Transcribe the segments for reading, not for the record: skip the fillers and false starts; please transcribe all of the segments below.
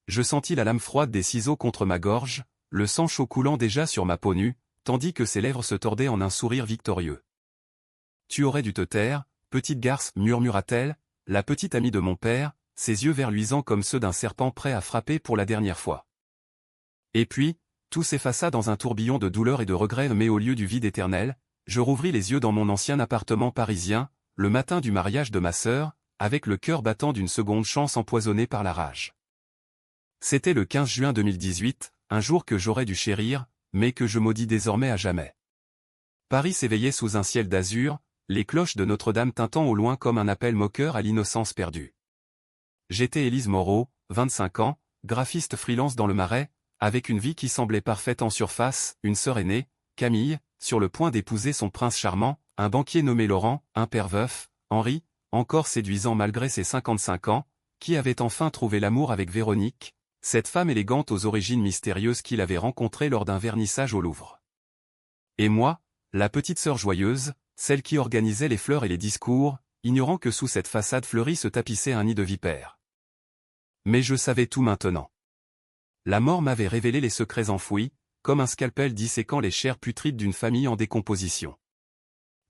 Je sentis la lame froide des ciseaux contre ma gorge, le sang chaud coulant déjà sur ma peau nue, tandis que ses lèvres se tordaient en un sourire victorieux. « Tu aurais dû te taire, petite garce, murmura-t-elle, la petite amie de mon père, ses yeux verts luisants comme ceux d'un serpent prêt à frapper pour la dernière fois. Et puis, tout s'effaça dans un tourbillon de douleur et de regret, mais au lieu du vide éternel, je rouvris les yeux dans mon ancien appartement parisien, le matin du mariage de ma sœur, avec le cœur battant d'une seconde chance empoisonnée par la rage. C'était le 15 juin 2018, un jour que j'aurais dû chérir, mais que je maudis désormais à jamais. Paris s'éveillait sous un ciel d'azur, les cloches de Notre-Dame tintant au loin comme un appel moqueur à l'innocence perdue. J'étais Élise Moreau, 25 ans, graphiste freelance dans le Marais, avec une vie qui semblait parfaite en surface, une sœur aînée, Camille, sur le point d'épouser son prince charmant, un banquier nommé Laurent, un père veuf, Henri, encore séduisant malgré ses 55 ans, qui avait enfin trouvé l'amour avec Véronique, cette femme élégante aux origines mystérieuses qu'il avait rencontrée lors d'un vernissage au Louvre. Et moi, la petite sœur joyeuse, celle qui organisait les fleurs et les discours, ignorant que sous cette façade fleurie se tapissait un nid de vipères. Mais je savais tout maintenant. La mort m'avait révélé les secrets enfouis, comme un scalpel disséquant les chairs putrides d'une famille en décomposition.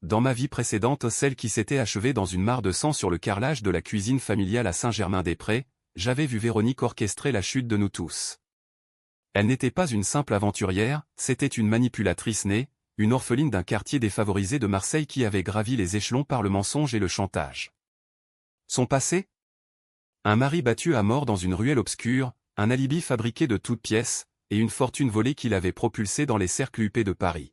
Dans ma vie précédente, celle qui s'était achevée dans une mare de sang sur le carrelage de la cuisine familiale à Saint-Germain-des-Prés, j'avais vu Véronique orchestrer la chute de nous tous. Elle n'était pas une simple aventurière, c'était une manipulatrice née, une orpheline d'un quartier défavorisé de Marseille qui avait gravi les échelons par le mensonge et le chantage. Son passé ? Un mari battu à mort dans une ruelle obscure, un alibi fabriqué de toutes pièces, et une fortune volée qui l'avait propulsé dans les cercles huppés de Paris.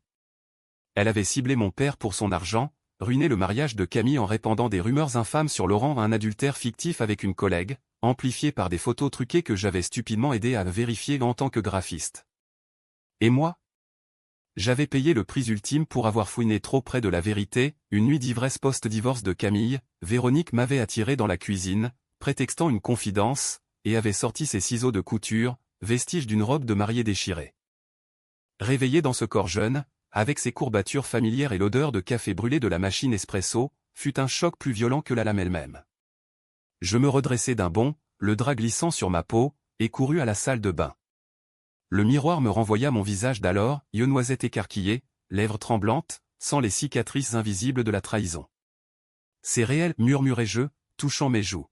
Elle avait ciblé mon père pour son argent, ruiné le mariage de Camille en répandant des rumeurs infâmes sur Laurent, un adultère fictif avec une collègue, amplifié par des photos truquées que j'avais stupidement aidé à vérifier en tant que graphiste. Et moi ? J'avais payé le prix ultime pour avoir fouiné trop près de la vérité. Une nuit d'ivresse post-divorce de Camille, Véronique m'avait attiré dans la cuisine, prétextant une confidence, et avait sorti ses ciseaux de couture, vestiges d'une robe de mariée déchirée. Réveillé dans ce corps jeune, avec ses courbatures familières et l'odeur de café brûlé de la machine espresso, fut un choc plus violent que la lame elle-même. Je me redressai d'un bond, le drap glissant sur ma peau, et courus à la salle de bain. Le miroir me renvoya mon visage d'alors, yeux noisettes écarquillés, lèvres tremblantes, sans les cicatrices invisibles de la trahison. C'est réel, murmurai-je, touchant mes joues.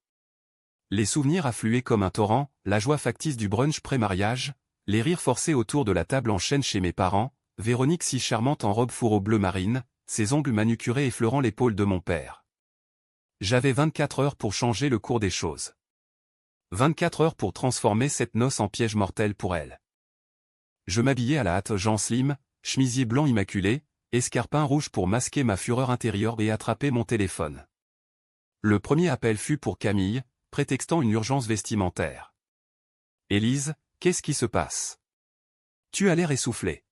Les souvenirs affluaient comme un torrent, la joie factice du brunch pré-mariage, les rires forcés autour de la table en chaîne chez mes parents, Véronique si charmante en robe fourreau bleu marine, ses ongles manucurés effleurant l'épaule de mon père. J'avais 24 heures pour changer le cours des choses. 24 heures pour transformer cette noce en piège mortel pour elle. Je m'habillai à la hâte, Jean Slim, chemisier blanc immaculé, escarpin rouge pour masquer ma fureur intérieure et attraper mon téléphone. Le premier appel fut pour Camille, prétextant une urgence vestimentaire. « Élise, qu'est-ce qui se passe ? Tu as l'air essoufflée. »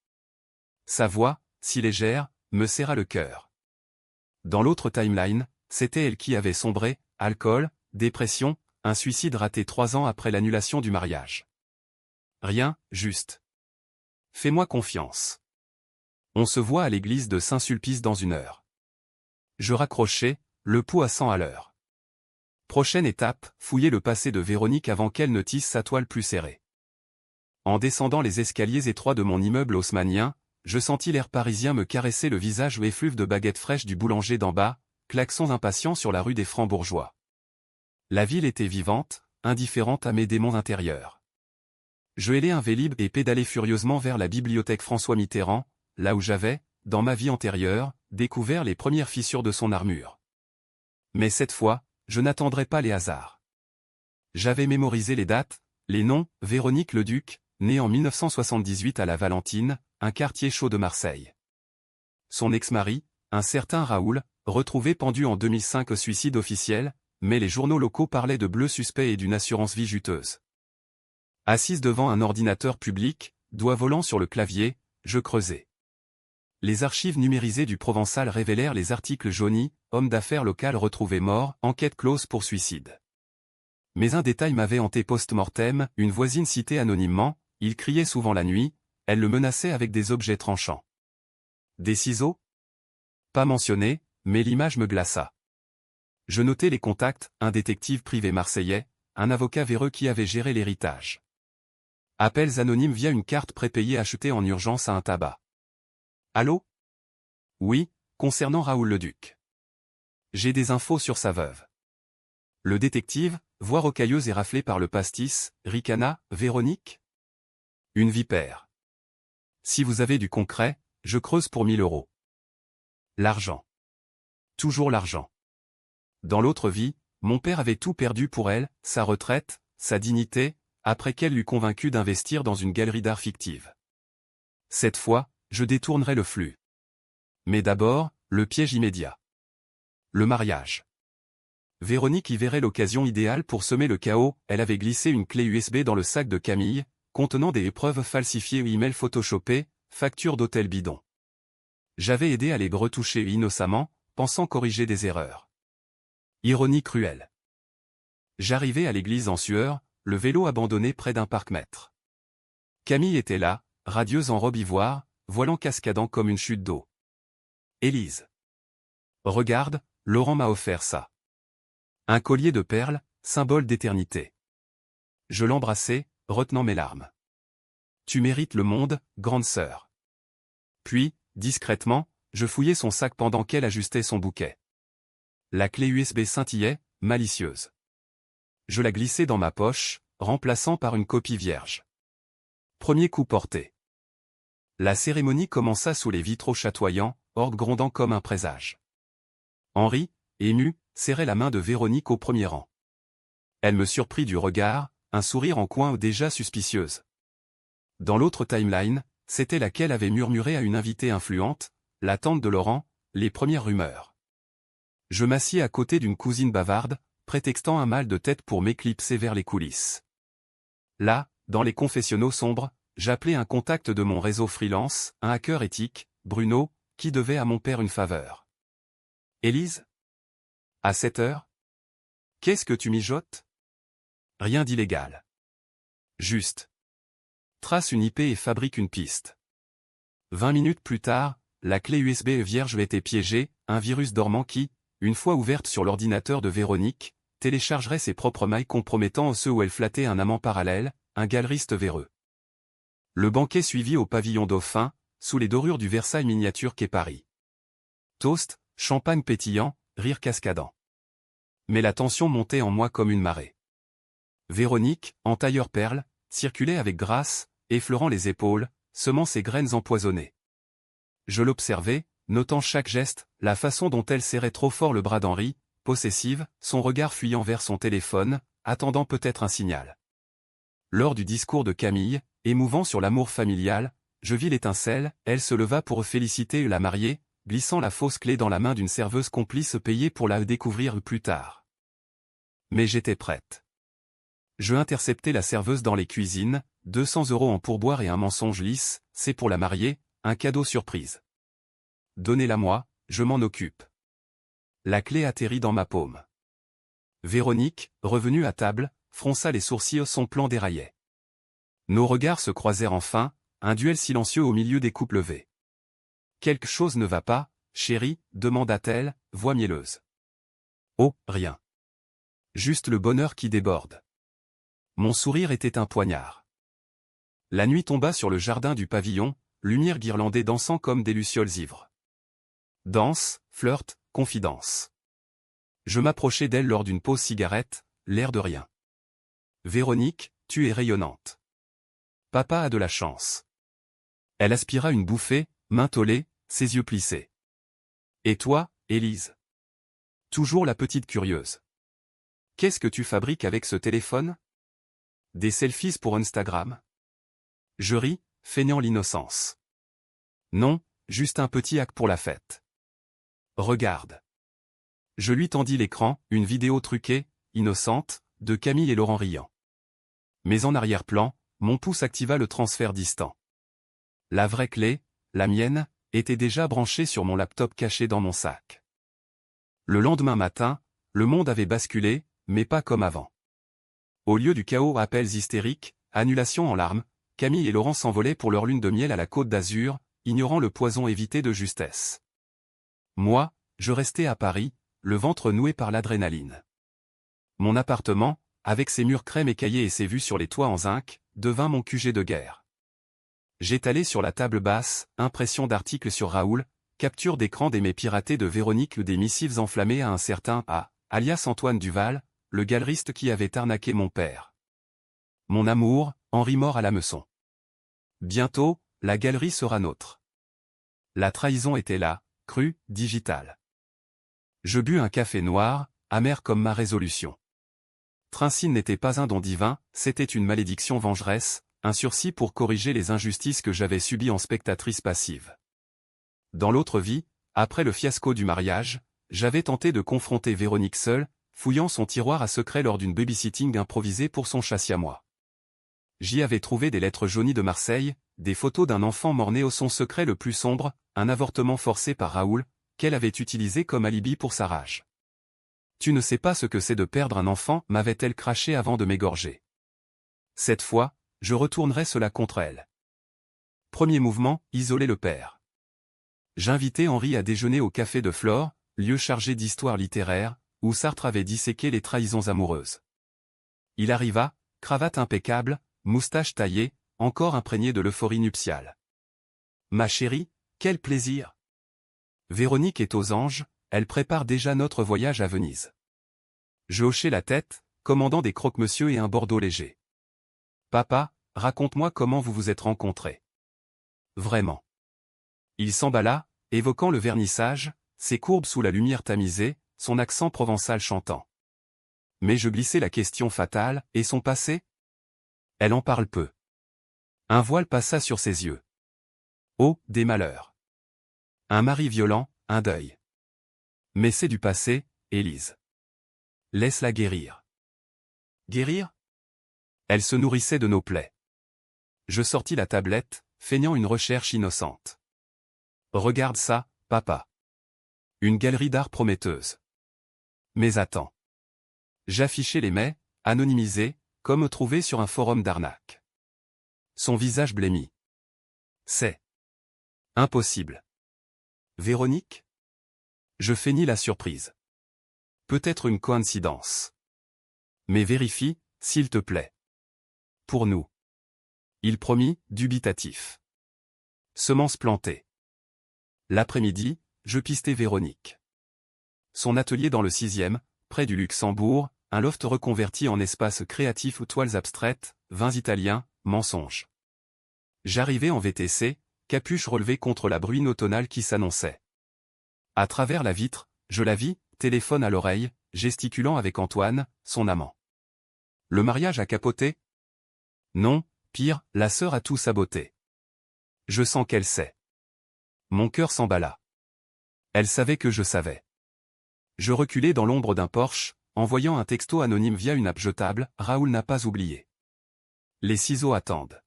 Sa voix, si légère, me serra le cœur. Dans l'autre timeline, c'était elle qui avait sombré, alcool, dépression, un suicide raté 3 ans après l'annulation du mariage. Rien, juste. Fais-moi confiance. On se voit à l'église de Saint-Sulpice dans 1 heure. Je raccrochai, le pouls à 100 à l'heure. Prochaine étape, fouiller le passé de Véronique avant qu'elle ne tisse sa toile plus serrée. En descendant les escaliers étroits de mon immeuble haussmannien, je sentis l'air parisien me caresser le visage ou effluve de baguettes fraîches du boulanger d'en bas, klaxons impatients sur la rue des Francs-Bourgeois. La ville était vivante, indifférente à mes démons intérieurs. Je hélai un Vélib et pédalai furieusement vers la bibliothèque François Mitterrand, là où j'avais, dans ma vie antérieure, découvert les premières fissures de son armure. Mais cette fois, je n'attendrai pas les hasards. J'avais mémorisé les dates, les noms, Véronique Leduc, née en 1978 à la Valentine, un quartier chaud de Marseille. Son ex-mari, un certain Raoul, retrouvé pendu en 2005 au suicide officiel, mais les journaux locaux parlaient de bleus suspects et d'une assurance vie juteuse. Assise devant un ordinateur public, doigt volant sur le clavier, je creusais. Les archives numérisées du Provençal révélèrent les articles jaunis, homme d'affaires local retrouvé mort, enquête close pour suicide. Mais un détail m'avait hanté post-mortem, une voisine citée anonymement, il criait souvent la nuit, elle le menaçait avec des objets tranchants. Des ciseaux ? Pas mentionné, mais l'image me glaça. Je notai les contacts, un détective privé marseillais, un avocat véreux qui avait géré l'héritage. Appels anonymes via une carte prépayée achetée en urgence à un tabac. Allô? Oui, concernant Raoul Leduc. J'ai des infos sur sa veuve. Le détective, voix rocailleuse et raflée par le pastis, ricana, Véronique? Une vipère. Si vous avez du concret, je creuse pour 1000 euros. L'argent. Toujours l'argent. Dans l'autre vie, mon père avait tout perdu pour elle, sa retraite, sa dignité, après qu'elle l'eût convaincu d'investir dans une galerie d'art fictive. Cette fois, je détournerai le flux. Mais d'abord, le piège immédiat. Le mariage. Véronique y verrait l'occasion idéale pour semer le chaos. Elle avait glissé une clé USB dans le sac de Camille, contenant des preuves falsifiées ou emails photoshopés, factures d'hôtel bidon. J'avais aidé à les retoucher innocemment, pensant corriger des erreurs. Ironie cruelle. J'arrivais à l'église en sueur, le vélo abandonné près d'un parc-mètre. Camille était là, radieuse en robe ivoire, voilant cascadant comme une chute d'eau. Élise. Regarde, Laurent m'a offert ça. Un collier de perles, symbole d'éternité. Je l'embrassai, retenant mes larmes. Tu mérites le monde, grande sœur. Puis, discrètement, je fouillai son sac pendant qu'elle ajustait son bouquet. La clé USB scintillait, malicieuse. Je la glissai dans ma poche, remplaçant par une copie vierge. Premier coup porté. La cérémonie commença sous les vitraux chatoyants, orgue grondant comme un présage. Henri, ému, serrait la main de Véronique au premier rang. Elle me surprit du regard, un sourire en coin déjà suspicieuse. Dans l'autre timeline, c'était laquelle avait murmuré à une invitée influente, la tante de Laurent, les premières rumeurs. Je m'assis à côté d'une cousine bavarde, prétextant un mal de tête pour m'éclipser vers les coulisses. Là, dans les confessionnaux sombres, j'appelais un contact de mon réseau freelance, un hacker éthique, Bruno, qui devait à mon père une faveur. Élise? À 7 heures? Qu'est-ce que tu mijotes? Rien d'illégal. Juste. Trace une IP et fabrique une piste. 20 minutes plus tard, la clé USB vierge était piégée, un virus dormant qui, une fois ouverte sur l'ordinateur de Véronique, téléchargerait ses propres mailles compromettant ceux où elle flattait un amant parallèle, un galeriste véreux. Le banquet suivit au pavillon Dauphin, sous les dorures du Versailles miniature qu'est Paris. Toast, champagne pétillant, rire cascadant. Mais la tension montait en moi comme une marée. Véronique, en tailleur perle, circulait avec grâce, effleurant les épaules, semant ses graines empoisonnées. Je l'observais, notant chaque geste, la façon dont elle serrait trop fort le bras d'Henri, possessive, son regard fuyant vers son téléphone, attendant peut-être un signal. Lors du discours de Camille, émouvant sur l'amour familial, je vis l'étincelle, elle se leva pour féliciter la mariée, glissant la fausse clé dans la main d'une serveuse complice payée pour la découvrir plus tard. Mais j'étais prête. Je interceptai la serveuse dans les cuisines, 200 € en pourboire et un mensonge lisse, c'est pour la mariée, un cadeau surprise. Donnez-la-moi, je m'en occupe. La clé atterrit dans ma paume. Véronique, revenue à table, fronça les sourcils, son plan déraillait. Nos regards se croisèrent enfin, un duel silencieux au milieu des coupes levées. Quelque chose ne va pas, chérie, demanda-t-elle, voix mielleuse. Oh, rien. Juste le bonheur qui déborde. Mon sourire était un poignard. La nuit tomba sur le jardin du pavillon, lumière guirlandée dansant comme des lucioles ivres. Danse, flirt, confidence. Je m'approchai d'elle lors d'une pause cigarette, l'air de rien. Véronique, tu es rayonnante. Papa a de la chance. Elle aspira une bouffée, main tollée, ses yeux plissés. Et toi, Élise? Toujours la petite curieuse. Qu'est-ce que tu fabriques avec ce téléphone? Des selfies pour Instagram? Je ris, feignant l'innocence. Non, juste un petit hack pour la fête. Regarde. Je lui tendis l'écran, une vidéo truquée, innocente, de Camille et Laurent riant. Mais en arrière-plan, mon pouce activa le transfert distant. La vraie clé, la mienne, était déjà branchée sur mon laptop caché dans mon sac. Le lendemain matin, le monde avait basculé, mais pas comme avant. Au lieu du chaos, appels hystériques, annulations en larmes, Camille et Laurent s'envolaient pour leur lune de miel à la Côte d'Azur, ignorant le poison évité de justesse. Moi, je restais à Paris, le ventre noué par l'adrénaline. Mon appartement, avec ses murs crème écaillés et ses vues sur les toits en zinc, devint mon QG de guerre. J'étalai sur la table basse, impression d'articles sur Raoul, capture d'écran des mails piratés de Véronique ou des missives enflammées à un certain A, alias Antoine Duval, le galeriste qui avait arnaqué mon père. Mon amour, Henri mort à l'hameçon. Bientôt, la galerie sera nôtre. La trahison était là, crue, digitale. Je bus un café noir, amer comme ma résolution. Trincine n'était pas un don divin, c'était une malédiction vengeresse, un sursis pour corriger les injustices que j'avais subies en spectatrice passive. Dans l'autre vie, après le fiasco du mariage, j'avais tenté de confronter Véronique seule, fouillant son tiroir à secret lors d'une babysitting improvisée pour son chat siamois. J'y avais trouvé des lettres jaunies de Marseille, des photos d'un enfant mort-né au son secret le plus sombre, un avortement forcé par Raoul, qu'elle avait utilisé comme alibi pour sa rage. Tu ne sais pas ce que c'est de perdre un enfant, m'avait-elle craché avant de m'égorger. Cette fois, je retournerai cela contre elle. Premier mouvement, isoler le père. J'invitai Henri à déjeuner au Café de Flore, lieu chargé d'histoire littéraire, où Sartre avait disséqué les trahisons amoureuses. Il arriva, cravate impeccable, moustache taillée, encore imprégné de l'euphorie nuptiale. Ma chérie, quel plaisir! Véronique est aux anges, elle prépare déjà notre voyage à Venise. Je hochai la tête, commandant des croque-monsieur et un bordeaux léger. Papa, raconte-moi comment vous vous êtes rencontrés. Vraiment. Il s'emballa, évoquant le vernissage, ses courbes sous la lumière tamisée, son accent provençal chantant. Mais je glissai la question fatale, et son passé? Elle en parle peu. Un voile passa sur ses yeux. Oh, des malheurs. Un mari violent, un deuil. Mais c'est du passé, Élise. Laisse-la guérir. Guérir? Elle se nourrissait de nos plaies. Je sortis la tablette, feignant une recherche innocente. Regarde ça, papa. Une galerie d'art prometteuse. Mais attends. J'affichai les mets, anonymisés, comme trouvés sur un forum d'arnaque. Son visage blêmit. C'est impossible. Véronique? Je feignis la surprise. Peut-être une coïncidence. Mais vérifie, s'il te plaît. Pour nous. Il promit, dubitatif. Semence plantée. L'après-midi, je pistai Véronique. Son atelier dans le 6e, près du Luxembourg, un loft reconverti en espace créatif ou toiles abstraites, vins italiens, mensonges. J'arrivai en VTC, capuche relevée contre la bruine automnale qui s'annonçait. À travers la vitre, je la vis, téléphone à l'oreille, gesticulant avec Antoine, son amant. Le mariage a capoté? Non, pire, la sœur a tout saboté. Je sens qu'elle sait. Mon cœur s'emballa. Elle savait que je savais. Je reculai dans l'ombre d'un Porsche, envoyant un texto anonyme via une app jetable, Raoul n'a pas oublié. Les ciseaux attendent.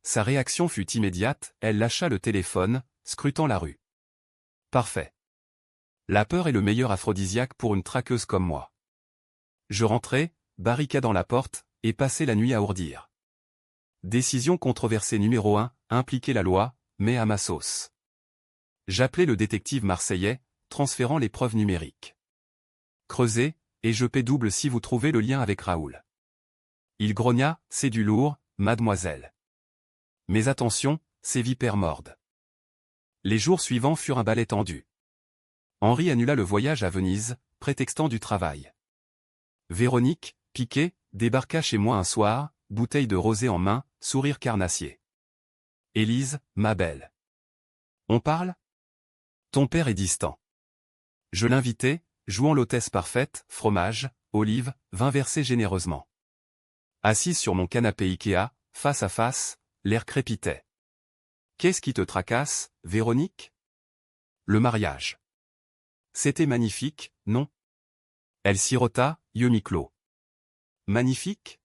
Sa réaction fut immédiate, elle lâcha le téléphone, scrutant la rue. Parfait. La peur est le meilleur aphrodisiaque pour une traqueuse comme moi. Je rentrai, barricadant la porte, et passai la nuit à ourdir. Décision controversée numéro 1, impliquer la loi, mais à ma sauce. J'appelai le détective marseillais, transférant les preuves numériques. Creusez, et je paie double si vous trouvez le lien avec Raoul. Il grogna, c'est du lourd, mademoiselle. Mais attention, ces vipères mordent. Les jours suivants furent un balai tendu. Henri annula le voyage à Venise, prétextant du travail. Véronique, piquée, débarqua chez moi un soir, bouteille de rosé en main, sourire carnassier. Élise, ma belle. On parle? Ton père est distant. Je l'invitai, jouant l'hôtesse parfaite, fromage, olives, vin versé généreusement. Assise sur mon canapé Ikea, face à face, l'air crépitait. Qu'est-ce qui te tracasse, Véronique? Le mariage. C'était magnifique, non? Elle sirota, yeux mi-clos. Magnifique?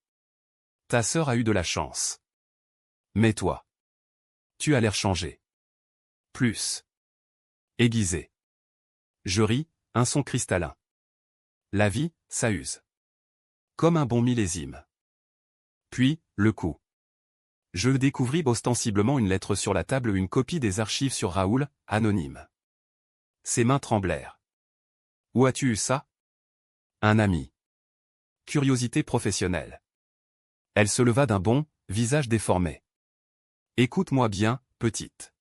Ta sœur a eu de la chance. Mais toi. Tu as l'air changé. Plus. Aiguisé. Je ris, un son cristallin. La vie, ça use. Comme un bon millésime. Puis, le coup. Je découvris ostensiblement une lettre sur la table, une copie des archives sur Raoul, anonyme. Ses mains tremblèrent. Où as-tu eu ça? Un ami. curiosité professionnelle. Elle se leva d'un bond, visage déformé. Écoute-moi bien, petite.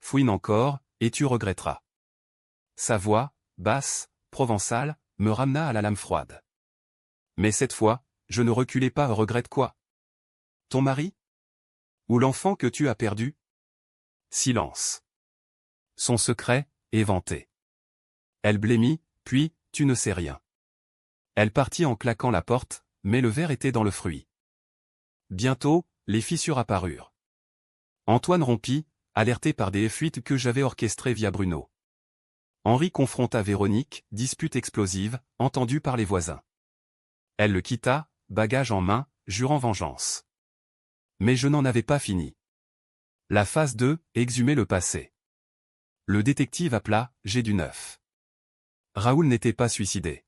Fouine encore, et tu regretteras. Sa voix, basse, provençale, me ramena à la lame froide. Mais cette fois, je ne reculais pas. Regrette quoi? Ton mari? Ou l'enfant que tu as perdu? Silence. Son secret, éventé. Elle blêmit, puis, tu ne sais rien. Elle partit en claquant la porte, mais le verre était dans le fruit. Bientôt, les fissures apparurent. Antoine rompit, alerté par des fuites que j'avais orchestrées via Bruno. Henri confronta Véronique, dispute explosive, entendue par les voisins. Elle le quitta, bagage en main, jurant vengeance. Mais je n'en avais pas fini. La phase 2, exhumer le passé. Le détective appela, j'ai du neuf. Raoul n'était pas suicidé.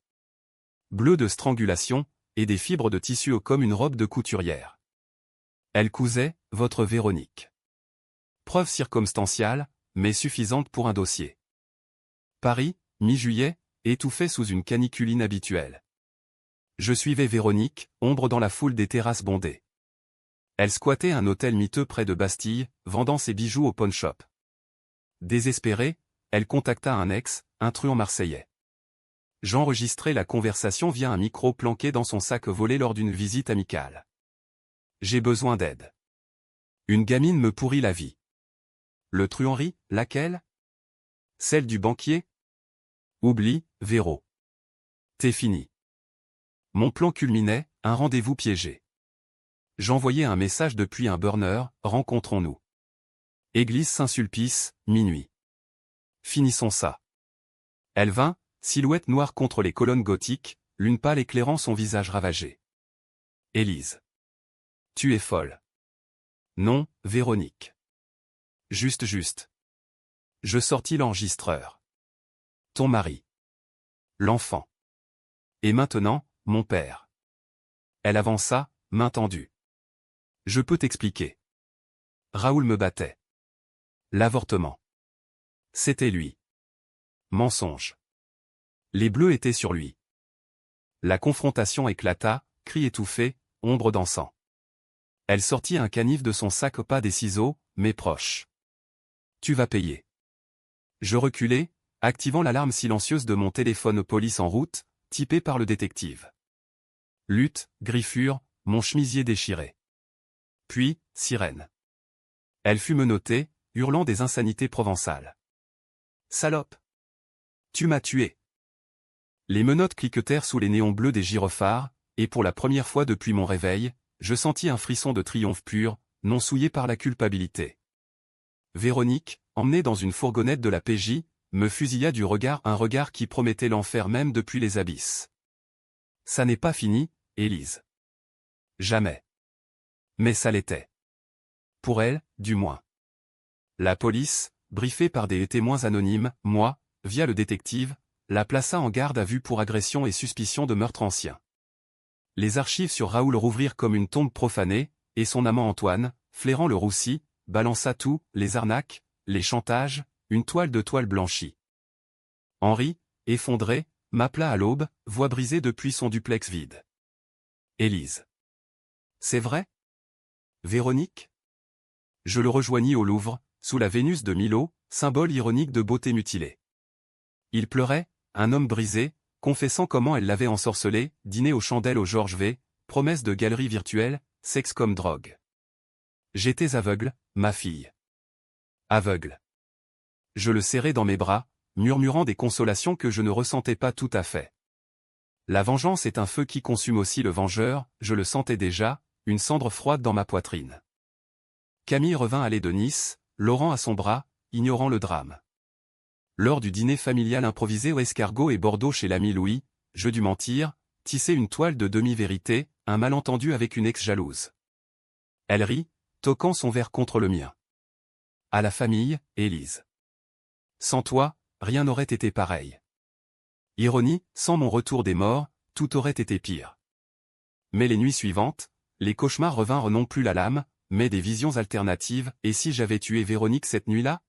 Bleu de strangulation, et des fibres de tissu comme une robe de couturière. Elle cousait, votre Véronique. Preuve circonstanciale, mais suffisante pour un dossier. Paris, mi-juillet, étouffé sous une canicule inhabituelle. Je suivais Véronique, ombre dans la foule des terrasses bondées. Elle squattait un hôtel miteux près de Bastille, vendant ses bijoux au pawn shop. Désespérée, elle contacta un ex, un truand marseillais. J'enregistrai la conversation via un micro planqué dans son sac volé lors d'une visite amicale. J'ai besoin d'aide. Une gamine me pourrit la vie. Le truanderie, laquelle? Celle du banquier? Oublie, Véro. T'es fini. Mon plan culminait, un rendez-vous piégé. J'envoyais un message depuis un burner, rencontrons-nous. Église Saint-Sulpice, minuit. Finissons ça. Elle vint, silhouette noire contre les colonnes gothiques, lune pâle éclairant son visage ravagé. Élise. Tu es folle. Non, Véronique. Juste. Je sortis l'enregistreur. Ton mari. L'enfant. Et maintenant, mon père. Elle avança, main tendue. Je peux t'expliquer. Raoul me battait. L'avortement. C'était lui. Mensonge. Les bleus étaient sur lui. La confrontation éclata, cri étouffé, ombre dansant. Elle sortit un canif de son sac, pas des ciseaux, mais proches. Tu vas payer. Je reculai, activant l'alarme silencieuse de mon téléphone police en route, typé par le détective. Lutte, griffure, mon chemisier déchiré. Puis, sirène. Elle fut menottée, hurlant des insanités provençales. Salope! Tu m'as tué! Les menottes cliquetèrent sous les néons bleus des gyrophares, et pour la première fois depuis mon réveil, je sentis un frisson de triomphe pur, non souillé par la culpabilité. Véronique, emmenée dans une fourgonnette de la PJ, me fusilla du regard, un regard qui promettait l'enfer même depuis les abysses. Ça n'est pas fini, Élise. Jamais. Mais ça l'était. Pour elle, du moins. La police, briefée par des témoins anonymes, moi, via le détective, la plaça en garde à vue pour agression et suspicion de meurtre ancien. Les archives sur Raoul rouvrirent comme une tombe profanée, et son amant Antoine, flairant le roussi, balança tout, les arnaques, les chantages, une toile de toile blanchie. Henri, effondré, m'appela à l'aube, voix brisée depuis son duplex vide. Élise. C'est vrai? Véronique? Je le rejoignis au Louvre, sous la Vénus de Milo, symbole ironique de beauté mutilée. Il pleurait, un homme brisé, confessant comment elle l'avait ensorcelé, dîner aux chandelles au Georges V, promesse de galerie virtuelle, sexe comme drogue. J'étais aveugle, ma fille. Aveugle. Je le serrais dans mes bras, murmurant des consolations que je ne ressentais pas tout à fait. La vengeance est un feu qui consume aussi le vengeur, je le sentais déjà, une cendre froide dans ma poitrine. Camille revint aller de Nice, Laurent à son bras, ignorant le drame. Lors du dîner familial improvisé au escargot et Bordeaux chez l'ami Louis, je dus mentir, tisser une toile de demi-vérité, un malentendu avec une ex-jalouse. Elle rit, toquant son verre contre le mien. À la famille, Élise. Sans toi, rien n'aurait été pareil. Ironie, sans mon retour des morts, tout aurait été pire. Mais les nuits suivantes, les cauchemars revinrent non plus la lame, mais des visions alternatives, et si j'avais tué Véronique cette nuit-là?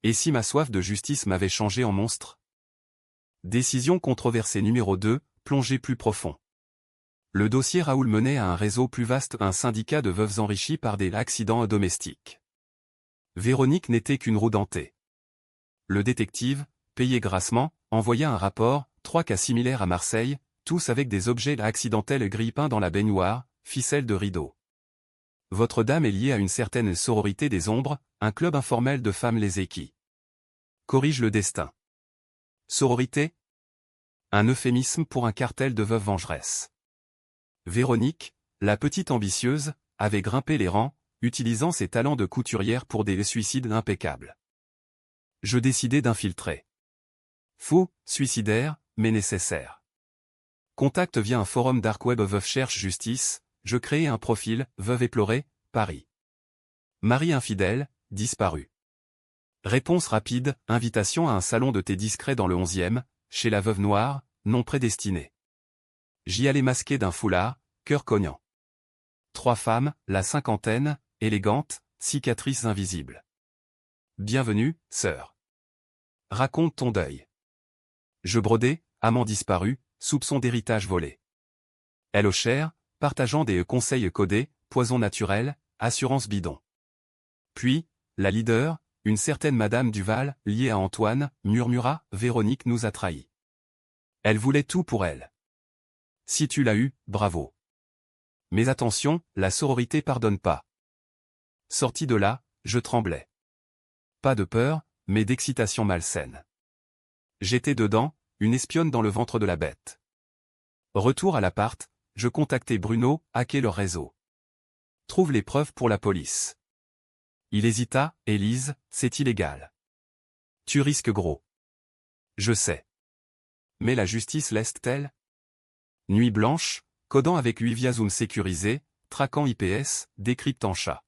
Et si ma soif de justice m'avait changé en monstre? Décision controversée numéro 2, plonger plus profond. Le dossier Raoul menait à un réseau plus vaste, un syndicat de veuves enrichies par des accidents domestiques. Véronique n'était qu'une roue dentée. Le détective, payé grassement, envoya un rapport, 3 cas similaires à Marseille, tous avec des objets accidentels grille-pains dans la baignoire, ficelles de rideaux. Votre dame est liée à une certaine sororité des ombres, un club informel de femmes lésées qui corrige le destin. Sororité? Un euphémisme pour un cartel de veuves vengeresses. Véronique, la petite ambitieuse, avait grimpé les rangs, utilisant ses talents de couturière pour des suicides impeccables. Je décidai d'infiltrer. Faux, suicidaire, mais nécessaire. Contact via un forum dark web Veuve cherche justice, je créai un profil, Veuve éplorée, Paris. Mari infidèle, disparu. Réponse rapide, invitation à un salon de thé discret dans le 11e, chez la veuve noire, non prédestinée. J'y allais masqué d'un foulard, cœur cognant. 3 femmes, la cinquantaine, élégantes, cicatrices invisibles. Bienvenue, sœur. Raconte ton deuil. Je brodais, amant disparu, soupçon d'héritage volé. Elle au cher, partageant des conseils codés, poison naturel, assurance bidon. Puis, la leader, une certaine Madame Duval, liée à Antoine, murmura, Véronique nous a trahis. Elle voulait tout pour elle. Si tu l'as eu, bravo. Mais attention, la sororité pardonne pas. Sorti de là, je tremblais. Pas de peur, mais d'excitation malsaine. J'étais dedans, une espionne dans le ventre de la bête. Retour à l'appart, je contactai Bruno, hacker leur réseau. Trouve les preuves pour la police. Il hésita, Élise, c'est illégal. Tu risques gros. Je sais. Mais la justice laisse-t-elle? Nuit blanche, codant avec 8 via Zoom sécurisé, traquant IPS, décryptant chat.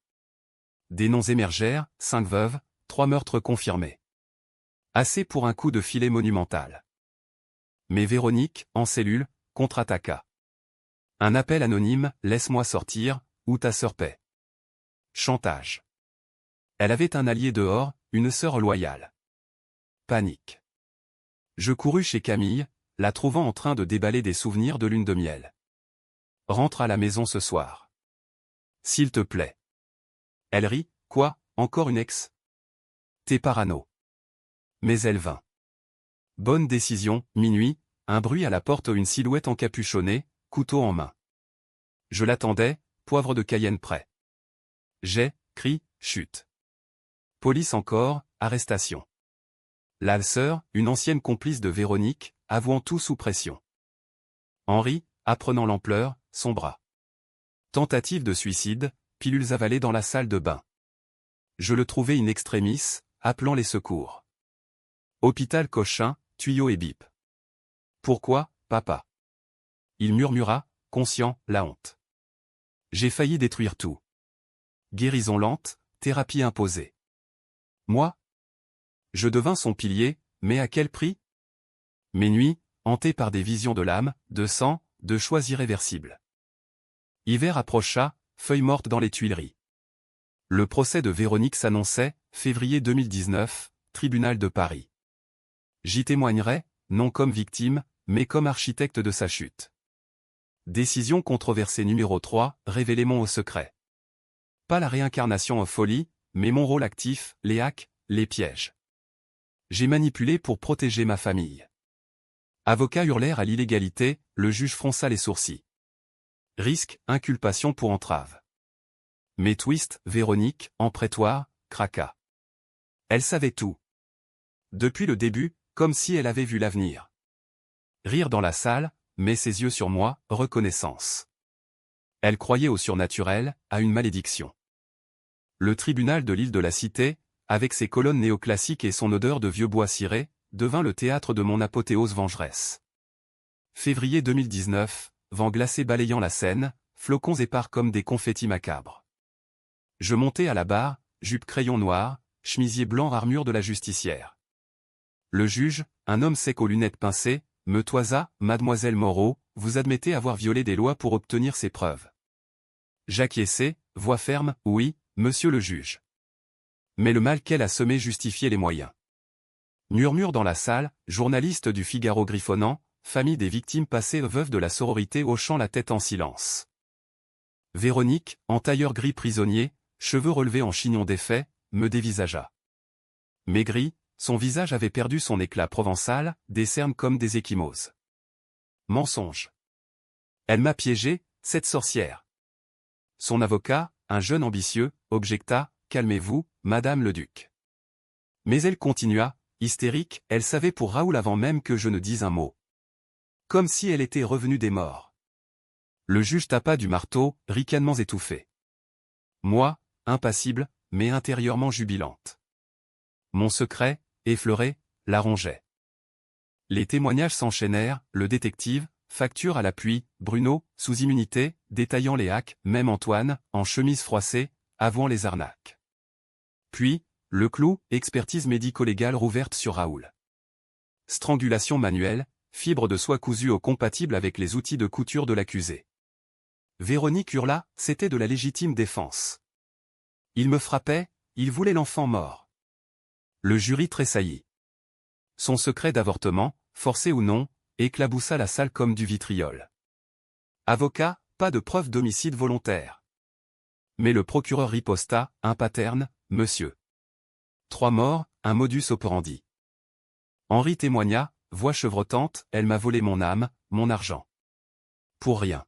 Des noms émergèrent, 5 veuves, 3 meurtres confirmés. Assez pour un coup de filet monumental. Mais Véronique, en cellule, contre-attaqua. Un appel anonyme, laisse-moi sortir, ou ta sœur paie. Chantage. Elle avait un allié dehors, une sœur loyale. Panique. Je courus chez Camille, la trouvant en train de déballer des souvenirs de lune de miel. Rentre à la maison ce soir. S'il te plaît. Elle rit, quoi, encore une ex? T'es parano. Mais elle vint. Bonne décision, minuit, un bruit à la porte, une silhouette encapuchonnée, couteau en main. Je l'attendais, poivre de Cayenne prêt. Cri, chute. Police encore, arrestation. La sœur, une ancienne complice de Véronique, avouant tout sous pression. Henri, apprenant l'ampleur, son bras. Tentative de suicide, pilules avalées dans la salle de bain. Je le trouvai in extremis, appelant les secours. Hôpital Cochin, tuyau et bip. Pourquoi, papa? Il murmura, conscient, la honte. J'ai failli détruire tout. Guérison lente, thérapie imposée. Moi? Je devins son pilier, mais à quel prix? Mes nuits, hantées par des visions de l'âme, de sang, de choix irréversibles. Hiver approcha, feuilles mortes dans les Tuileries. Le procès de Véronique s'annonçait, février 2019, tribunal de Paris. J'y témoignerai, non comme victime, mais comme architecte de sa chute. Décision controversée numéro 3, révéler mon haut secret. Pas la réincarnation en folie, mais mon rôle actif, les hacks, les pièges. J'ai manipulé pour protéger ma famille. Avocats hurlèrent à l'illégalité, le juge fronça les sourcils. Risque, inculpation pour entrave. Mais twist, Véronique, en prétoire, craqua. Elle savait tout. Depuis le début, comme si elle avait vu l'avenir. Rire dans la salle, mais ses yeux sur moi, reconnaissance. Elle croyait au surnaturel, à une malédiction. Le tribunal de l'île de la Cité, avec ses colonnes néoclassiques et son odeur de vieux bois ciré, devint le théâtre de mon apothéose vengeresse. Février 2019, vent glacé balayant la Seine, flocons épars comme des confettis macabres. Je montai à la barre, jupe crayon noir, chemisier blanc armure de la justicière. Le juge, un homme sec aux lunettes pincées, me toisa, Mademoiselle Moreau, vous admettez avoir violé des lois pour obtenir ces preuves. J'acquiesçai, voix ferme, oui, monsieur le juge. Mais le mal qu'elle a semé justifiait les moyens. Murmure dans la salle, journaliste du Figaro griffonnant, famille des victimes passées veuves de la sororité hochant la tête en silence. Véronique, en tailleur gris prisonnier, cheveux relevés en chignon défait, me dévisagea. Maigrie, son visage avait perdu son éclat provençal, des cernes comme des ecchymoses. Mensonge. Elle m'a piégé, cette sorcière. Son avocat, un jeune ambitieux, objecta, calmez-vous, madame le duc. Mais elle continua, hystérique, elle savait pour Raoul avant même que je ne dise un mot. Comme si elle était revenue des morts. Le juge tapa du marteau, ricanements étouffés. Moi, impassible, mais intérieurement jubilante. Mon secret, effleuré, la rongeait. Les témoignages s'enchaînèrent, le détective, facture à l'appui, Bruno, sous immunité, détaillant les hacks, même Antoine, en chemise froissée, avouant les arnaques. Puis, le clou, expertise médico-légale rouverte sur Raoul. Strangulation manuelle, fibre de soie cousue au compatible avec les outils de couture de l'accusé. Véronique hurla, c'était de la légitime défense. Il me frappait, il voulait l'enfant mort. Le jury tressaillit. Son secret d'avortement, forcé ou non, éclaboussa la salle comme du vitriol. Avocat, pas de preuve d'homicide volontaire. Mais le procureur riposta, un paterne, monsieur. 3 morts, un modus operandi. Henri témoigna, voix chevrotante, elle m'a volé mon âme, mon argent. Pour rien.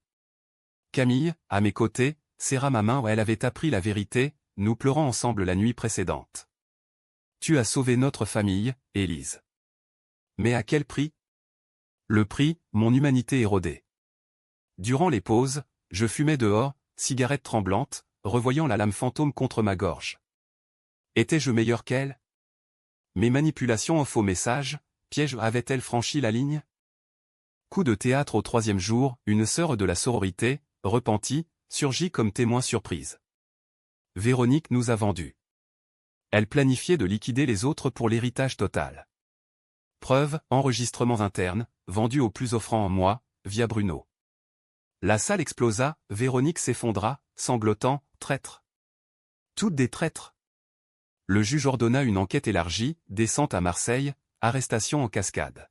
Camille, à mes côtés, serra ma main où elle avait appris la vérité, nous pleurant ensemble la nuit précédente. Tu as sauvé notre famille, Élise. Mais à quel prix? Le prix, mon humanité érodée. Durant les pauses, je fumais dehors, cigarette tremblante, revoyant la lame fantôme contre ma gorge. Étais-je meilleur qu'elle? Mes manipulations en faux messages, piège avaient-elles franchi la ligne? Coup de théâtre au 3e jour, une sœur de la sororité, repentie, surgit comme témoin surprise. Véronique nous a vendus. Elle planifiait de liquider les autres pour l'héritage total. Preuve, enregistrements internes, vendus au plus offrant en moi, via Bruno. La salle explosa, Véronique s'effondra, sanglotant, traître. Toutes des traîtres. Le juge ordonna une enquête élargie, descente à Marseille, arrestation en cascade.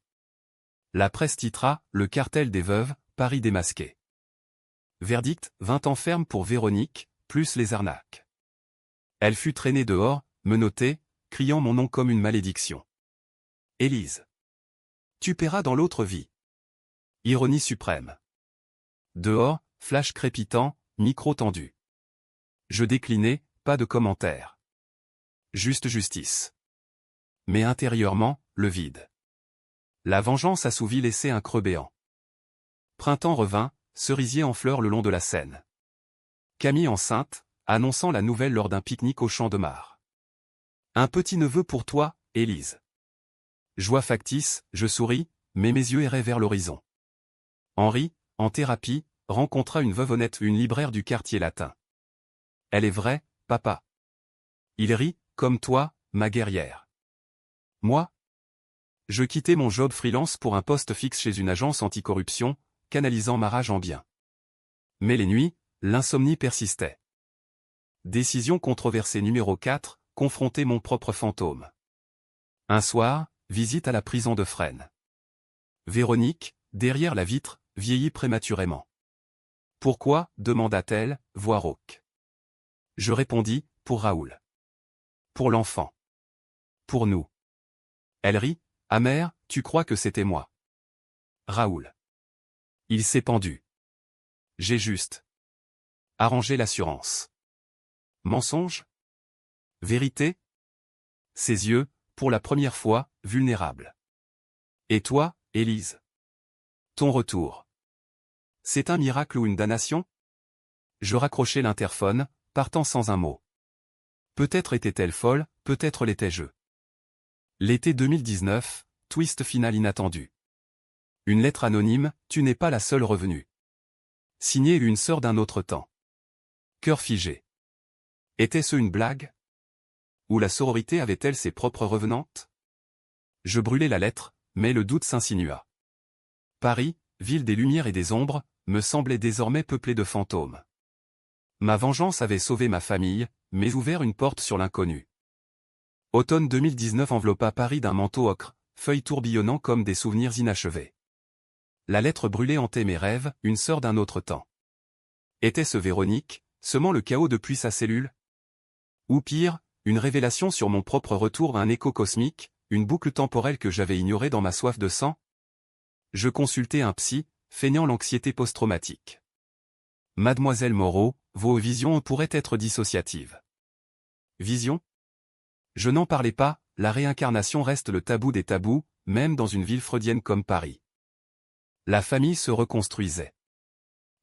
La presse titra, le cartel des veuves, Paris démasqué. Verdict, 20 ans ferme pour Véronique, plus les arnaques. Elle fut traînée dehors, menottée, criant mon nom comme une malédiction. Élise. Tu paieras dans l'autre vie. Ironie suprême. Dehors, flash crépitant, micro tendu. Je déclinai, pas de commentaire. Juste justice. Mais intérieurement, le vide. La vengeance assouvie laissait un creux béant. Printemps revint, cerisier en fleurs le long de la Seine. Camille enceinte, annonçant la nouvelle lors d'un pique-nique au Champ de Mars. Un petit neveu pour toi, Élise. Joie factice, je souris, mais mes yeux erraient vers l'horizon. Henri, en thérapie, rencontra une veuve honnête, une libraire du quartier latin. Elle est vraie, papa. Il rit, comme toi, ma guerrière. Moi? Je quittais mon job freelance pour un poste fixe chez une agence anticorruption, canalisant ma rage en bien. Mais les nuits, l'insomnie persistait. Décision controversée numéro 4, confronter mon propre fantôme. Un soir, visite à la prison de Fresnes. Véronique, derrière la vitre, vieillit prématurément. Pourquoi, demanda-t-elle, voix rauque. Je répondis, pour Raoul. Pour l'enfant. Pour nous. Elle rit, amère, tu crois que c'était moi. Raoul. Il s'est pendu. J'ai juste arrangé l'assurance. Mensonge? Vérité? Ses yeux, pour la première fois, vulnérables. Et toi, Élise? Ton retour. C'est un miracle ou une damnation? Je raccrochai l'interphone, partant sans un mot. Peut-être était-elle folle, peut-être l'étais-je. L'été 2019, twist final inattendu. Une lettre anonyme, tu n'es pas la seule revenue. Signée une sœur d'un autre temps. Cœur figé. Était-ce une blague? Ou la sororité avait-elle ses propres revenantes? Je brûlai la lettre, mais le doute s'insinua. Paris, ville des lumières et des ombres, me semblait désormais peuplée de fantômes. Ma vengeance avait sauvé ma famille, mais ouvert une porte sur l'inconnu. Automne 2019 enveloppa Paris d'un manteau ocre, feuilles tourbillonnant comme des souvenirs inachevés. La lettre brûlée hantait mes rêves, une sœur d'un autre temps. Était-ce Véronique, semant le chaos depuis sa cellule? Ou pire, une révélation sur mon propre retour à un écho cosmique, une boucle temporelle que j'avais ignorée dans ma soif de sang? Je consultais un psy, feignant l'anxiété post-traumatique. Mademoiselle Moreau, vos visions pourraient être dissociatives. Visions? Je n'en parlais pas, la réincarnation reste le tabou des tabous, même dans une ville freudienne comme Paris. La famille se reconstruisait.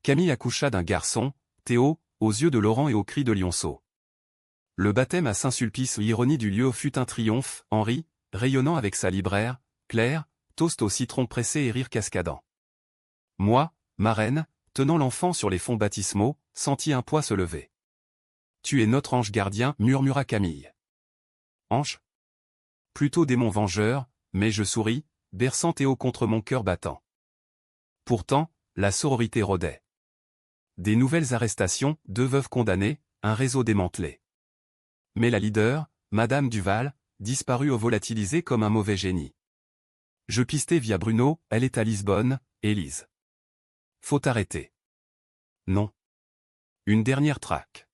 Camille accoucha d'un garçon, Théo, aux yeux de Laurent et aux cris de lionceau. Le baptême à Saint-Sulpice, l'ironie du lieu fut un triomphe, Henri, rayonnant avec sa libraire, Claire, toast au citron pressé et rire cascadant. Moi, marraine, tenant l'enfant sur les fonds baptismaux, sentis un poids se lever. Tu es notre ange gardien, murmura Camille. Ange? Plutôt démon vengeur, mais je souris, berçant Théo contre mon cœur battant. Pourtant, la sororité rôdait. Des nouvelles arrestations, 2 veuves condamnées, un réseau démantelé. Mais la leader, Madame Duval, disparut au volatilisé comme un mauvais génie. Je pistais via Bruno, elle est à Lisbonne, Élise. Faut arrêter. Non. Une dernière traque.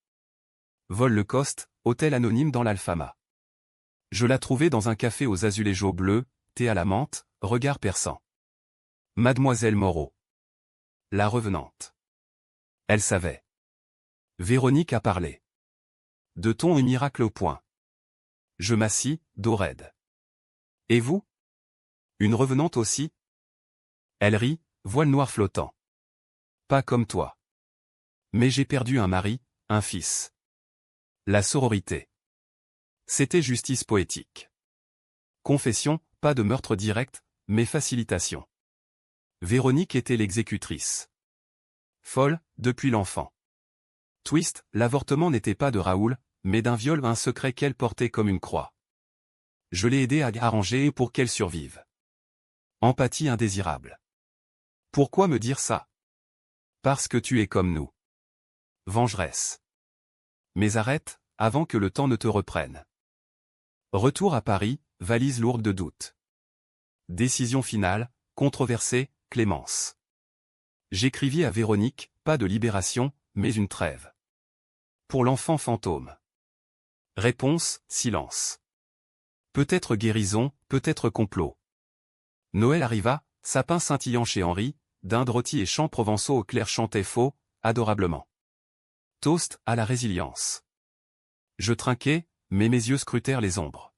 Vol le Coste, hôtel anonyme dans l'Alfama. Je la trouvai dans un café aux azulejos bleus, thé à la menthe, regard perçant. Mademoiselle Moreau. La revenante. Elle savait. Véronique a parlé. De ton et miracle au point. Je m'assis, dos raide. Et vous? Une revenante aussi? Elle rit, voile noir flottant. Pas comme toi. Mais j'ai perdu un mari, un fils. La sororité. C'était justice poétique. Confession, pas de meurtre direct, mais facilitation. Véronique était l'exécutrice. Folle, depuis l'enfant. Twist, l'avortement n'était pas de Raoul, mais d'un viol, un secret qu'elle portait comme une croix. Je l'ai aidée à arranger pour qu'elle survive. Empathie indésirable. Pourquoi me dire ça? Parce que tu es comme nous. Vengeresse. Mais arrête, avant que le temps ne te reprenne. Retour à Paris, valise lourde de doutes. Décision finale, controversée, clémence. J'écrivis à Véronique, pas de libération, mais une trêve. Pour l'enfant fantôme. Réponse, silence. Peut-être guérison, peut-être complot. Noël arriva, sapin scintillant chez Henri, dinde rôtie et chants provençaux au clair chantaient faux, adorablement. Toast à la résilience. Je trinquai, mais mes yeux scrutèrent les ombres.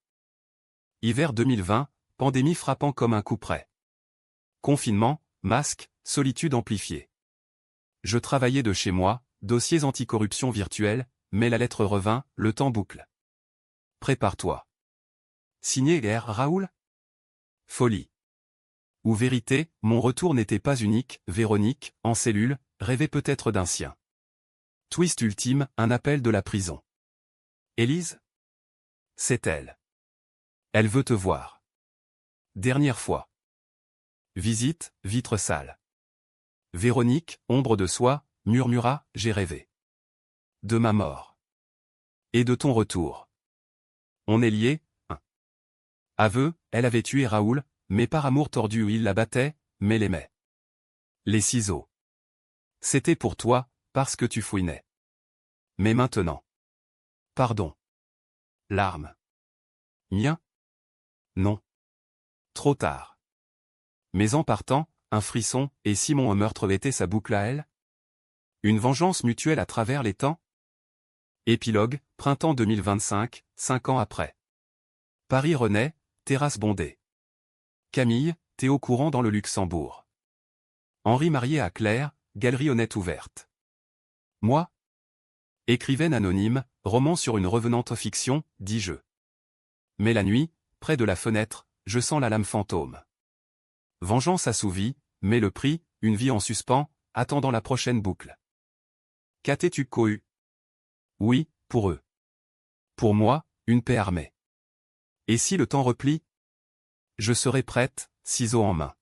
Hiver 2020, pandémie frappant comme un coup près. Confinement, masque, solitude amplifiée. Je travaillais de chez moi, dossiers anticorruption virtuels, mais la lettre revint, le temps boucle. Prépare-toi. Signé R. Raoul? Folie. Ou vérité, mon retour n'était pas unique, Véronique, en cellule, rêvait peut-être d'un sien. Twist ultime, un appel de la prison. Élise? C'est elle. Elle veut te voir. Dernière fois. Visite, vitre sale. Véronique, ombre de soi, murmura, j'ai rêvé. De ma mort. Et de ton retour. On est liés, hein. Aveu, elle avait tué Raoul, mais par amour tordu il la battait, mais l'aimait. Les ciseaux. C'était pour toi, parce que tu fouinais. Mais maintenant. Pardon. Larmes. Mien? Non. Trop tard. Mais en partant, un frisson, et Simon un meurtre était sa boucle à elle? Une vengeance mutuelle à travers les temps? Épilogue, printemps 2025, 5 ans après. Paris renaît, terrasse bondée. Camille, Théo courant dans le Luxembourg. Henri marié à Claire, galerie honnête ouverte. Moi? Écrivaine anonyme, roman sur une revenante fiction, dis-je. Mais la nuit, près de la fenêtre, je sens la lame fantôme. Vengeance assouvie, mais le prix, une vie en suspens, attendant la prochaine boucle. Qu'as-tu cohu? Oui, pour eux. Pour moi, une paix armée. Et si le temps replie? Je serai prête, ciseaux en main.